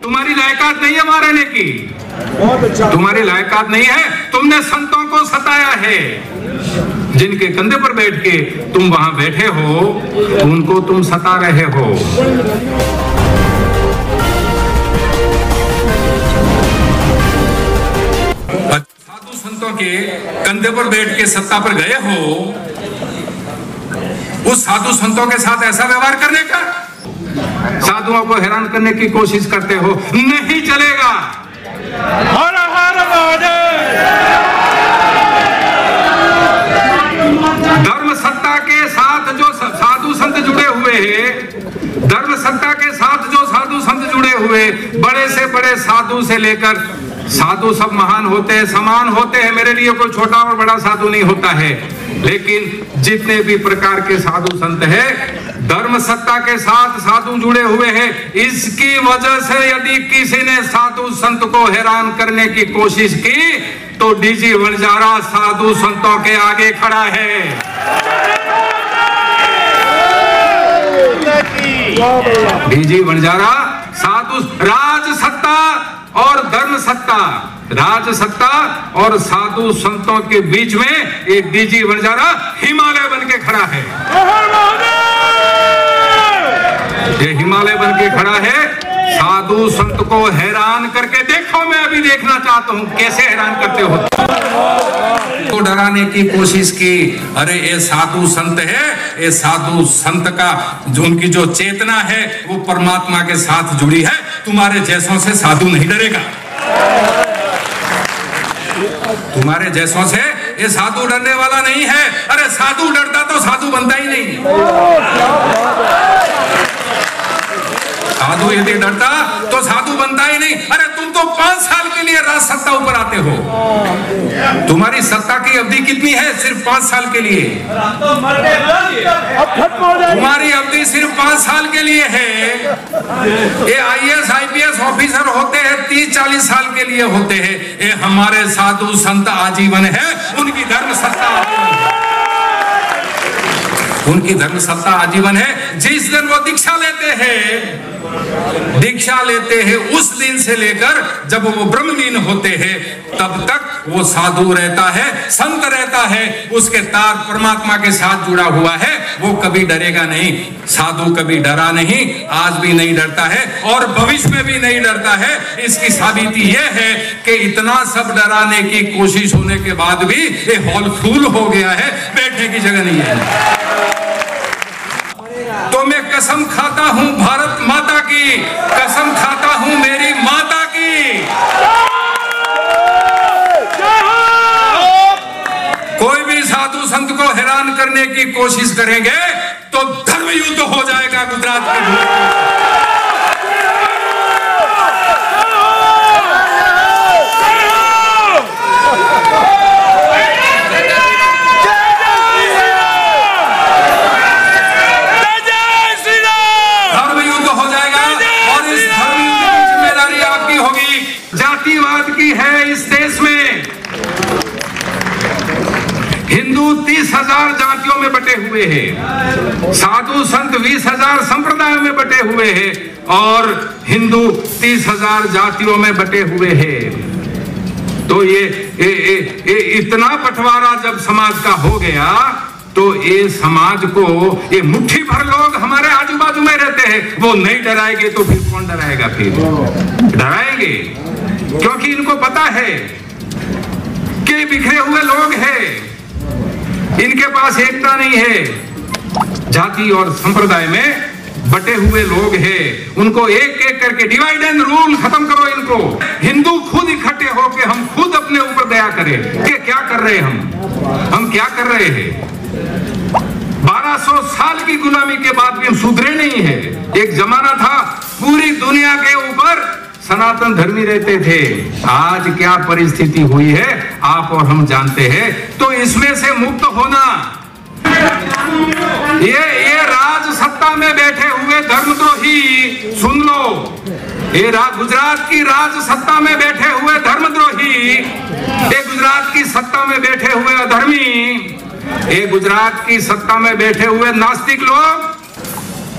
तुम्हारी लायकात नहीं है वहां रहने की, तुम्हारी लायकात नहीं है। तुमने संतों को सताया है, जिनके कंधे पर बैठ के तुम वहां बैठे हो, उनको तुम सता रहे हो। साधु संतों के कंधे पर बैठ के सत्ता पर गए हो, उस साधु संतों के साथ ऐसा व्यवहार करने का, साधुओं को हैरान करने की कोशिश करते हो, नहीं चलेगा। हर हर महादेव। धर्म सत्ता के साथ जो साधु संत जुड़े हुए हैं, धर्म सत्ता के साथ जो साधु संत जुड़े हुए, बड़े से बड़े साधु से लेकर, साधु सब महान होते हैं, समान होते हैं, मेरे लिए कोई छोटा और बड़ा साधु नहीं होता है, लेकिन जितने भी प्रकार के साधु संत हैं, धर्म सत्ता के साथ साधु जुड़े हुए हैं। इसकी वजह से यदि किसी ने साधु संत को हैरान करने की कोशिश की, तो डीजी वनजारा साधु संतों के आगे खड़ा है। डीजी वनजारा साधु, राज सत्ता और धर्म सत्ता, राज सत्ता और साधु संतों के बीच में एक डीजी वनजारा हिमालय बन के खड़ा है। ये हिमालय बन के खड़ा है, साधु संत को हैरान करके देखो। मैं अभी देखना चाहता हूं कैसे हैरान करते हो। तो डराने की कोशिश की, अरे ये साधु संत है, ये साधु संत का जो उनकी जो चेतना है वो परमात्मा के साथ जुड़ी है, तुम्हारे जैसों से साधु नहीं डरेगा। तुम्हारे जैसों से ये साधु डरने वाला नहीं है। अरे साधु डरता तो साधु बनता ही नहीं। साधु यदि डरता तो साधु बनता ही नहीं। अरे तुम तो 5 साल के लिए राज सत्ता ऊपर आते हो, तुम्हारी सत्ता की अवधि कितनी है? सिर्फ 5 साल के लिए। तुम्हारी अवधि सिर्फ 5 साल के लिए है। ये IAS IPS ऑफिसर होते हैं 30-40 साल के लिए होते हैं। ये हमारे साधु संत आजीवन है, उनकी धर्म सत्ता उनकी धर्म सत्ता आजीवन है। जिस दिन वो दीक्षा लेते हैं उस दिन से लेकर जब वो ब्रह्मलीन होते हैं तब तक वो साधु रहता है, संत रहता है, उसके तार परमात्मा के साथ जुड़ा हुआ है, वो कभी डरेगा नहीं। साधु कभी डरा नहीं, आज भी नहीं डरता है और भविष्य में भी नहीं डरता है। इसकी साबिती यह है कि इतना सब डराने की कोशिश होने के बाद भी ये हॉल फुल हो गया है, बैठने की जगह नहीं है। तो मैं कसम खाता हूं भारत माता की, कसम खाता हूं मेरी माता की, कोई भी साधु संत को हैरान करने की कोशिश करेंगे तो धर्म युद्ध हो जाएगा गुजरात के। जातिवाद की है इस देश में। हिंदू 30,000 जातियों में बटे हुए हैं, साधु संत 20,000 संप्रदायों में बटे हुए हैं और हिंदू 30,000 जातियों में बटे हुए हैं। तो ये इतना बंटवारा जब समाज का हो गया तो ये समाज को, ये मुट्ठी भर लोग हमारे आजू बाजू में रहते हैं, वो नहीं डराएंगे तो फिर कौन डराएगा? फिर डराएंगे क्योंकि इनको पता है कि बिखरे हुए लोग हैं, इनके पास एकता नहीं है, जाति और संप्रदाय में बटे हुए लोग हैं। उनको एक एक करके डिवाइड एंड रूल खत्म करो इनको। हिंदू खुद इकट्ठे होके हम खुद अपने ऊपर दया करें कि क्या कर रहे हैं हम क्या कर रहे हैं। 1200 साल की गुलामी के बाद भी हम सुधरे नहीं है। एक जमाना था पूरी दुनिया के ऊपर सनातन धर्मी रहते थे, आज क्या परिस्थिति हुई है आप और हम जानते हैं। तो इसमें से मुक्त होना, ये राज सत्ता में बैठे हुए धर्मद्रोही, सुन लो, ये गुजरात की राज सत्ता में बैठे हुए धर्मद्रोही, ये गुजरात की सत्ता में बैठे हुए अधर्मी, ये गुजरात की सत्ता में बैठे हुए नास्तिक लोग।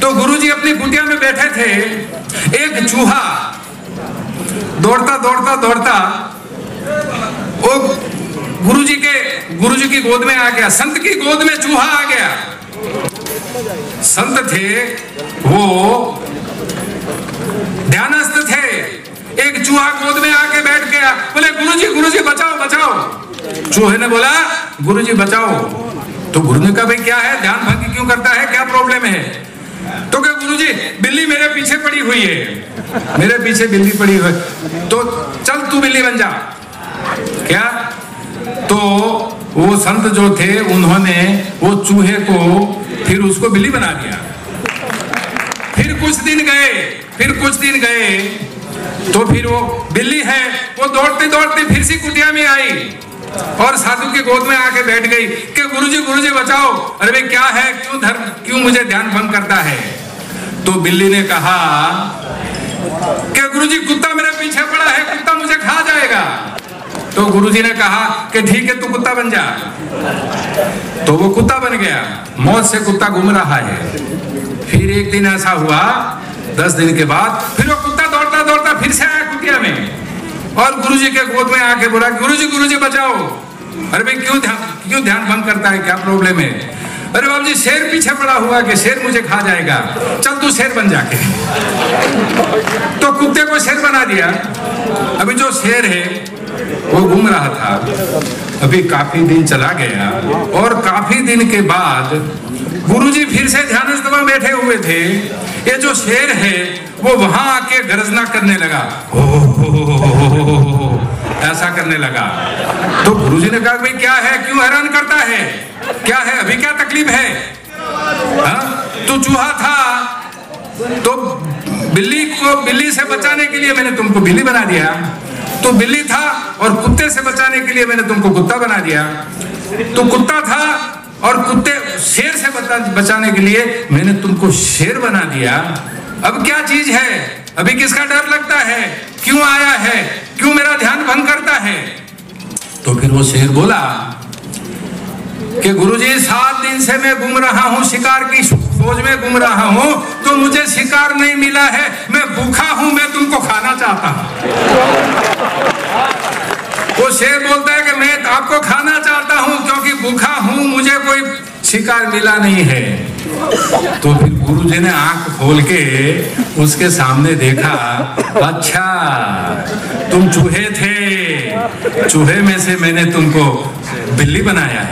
तो गुरुजी अपनी कुटिया में बैठे थे, एक चूहा दौड़ता दौड़ता दौड़ता वो गुरुजी की गोद में आ गया। संत की गोद में चूहा आ गया। संत थे, वो ध्यानस्थ थे। एक चूहा गोद में आके बैठ गया। बोले गुरुजी बचाओ बचाओ। चूहे ने बोला गुरुजी बचाओ। तो गुरु ने कहा भाई क्या है, ध्यान भंग क्यों करता है, क्या प्रॉब्लम है? तो क्या गुरुजी बिल्ली मेरे पीछे पड़ी हुई है, मेरे पीछे बिल्ली पड़ी हुई है, तो चल तू बिल्ली बन जा। क्या? तो वो संत जो थे उन्होंने वो चूहे को फिर उसको बिल्ली बना दिया। फिर कुछ दिन गए तो फिर वो बिल्ली है वो दौड़ते दौड़ते फिर से कुटिया में आई और साधु के गोद में आके बैठ गई कि गुरुजी बचाओ। अरे भाई क्या है, क्यों मुझे ध्यान भंग करता है? तो बिल्ली ने कहा कि गुरुजी कुत्ता मेरे पीछे पड़ा है, कुत्ता मुझे खा जाएगा। तो गुरुजी ने कहा कि ठीक है तू कुत्ता बन जा। तो वो कुत्ता बन गया, मौत से कुत्ता घूम रहा है। फिर एक दिन ऐसा हुआ, 10 दिन के बाद फिर वो कुत्ता दौड़ता दौड़ता फिर से आया कुटिया में और गुरुजी के गोद में आके बोला गुरुजी बचाओ। अरे भाई क्यों ध्यान भंग करता है, क्या प्रॉब्लम है? अरे बाबू जी शेर पीछे पड़ा हुआ कि शेर मुझे खा जाएगा, चल तू शेर बन जाके। तो कुत्ते को शेर बना दिया। अभी जो शेर है वो घूम रहा था। अभी काफी दिन चला गया और काफी दिन के बाद गुरुजी फिर से ध्यानस्थ में बैठे हुए थे। ये जो शेर है वो वहां आके गर्जना करने लगा, ऐसा करने लगा। तो गुरुजी ने कहा भाई क्या है, क्यों हैरान करता है, क्या है, अभी क्या तकलीफ है? तो चूहा था तो बिल्ली से बचाने के लिए मैंने तुमको बिल्ली बना दिया। तो बिल्ली था और कुत्ते से बचाने के लिए मैंने तुमको कुत्ता बना दिया। तो कुत्ता था और शेर से बचाने के लिए मैंने तुमको शेर बना दिया। अब क्या चीज है, अभी किसका डर लगता है, क्यों आया है, क्यों मेरा ध्यान भंग करता है? तो फिर वो शेर बोला कि गुरुजी 7 दिन से मैं घूम रहा हूँ, शिकार की खोज में घूम रहा हूँ, तो मुझे शिकार नहीं मिला है, मैं भूखा हूँ, मैं तुमको खाना चाहता हूँ। वो शेर बोलता है कि मैं आपको खाना चाहता हूँ क्योंकि भूखा हूँ, मुझे कोई शिकार मिला नहीं है। तो फिर गुरुजी ने आंख खोल के उसके सामने देखा, अच्छा तुम चूहे थे, चूहे में से मैंने तुमको बिल्ली बनाया,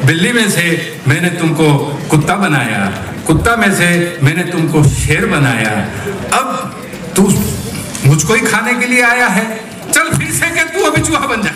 बिल्ली में से मैंने तुमको कुत्ता बनाया, कुत्ता में से मैंने तुमको शेर बनाया। अब तू मुझको ही खाने के लिए आया है, चल फिर से कि तू अभी चूहा बन जा।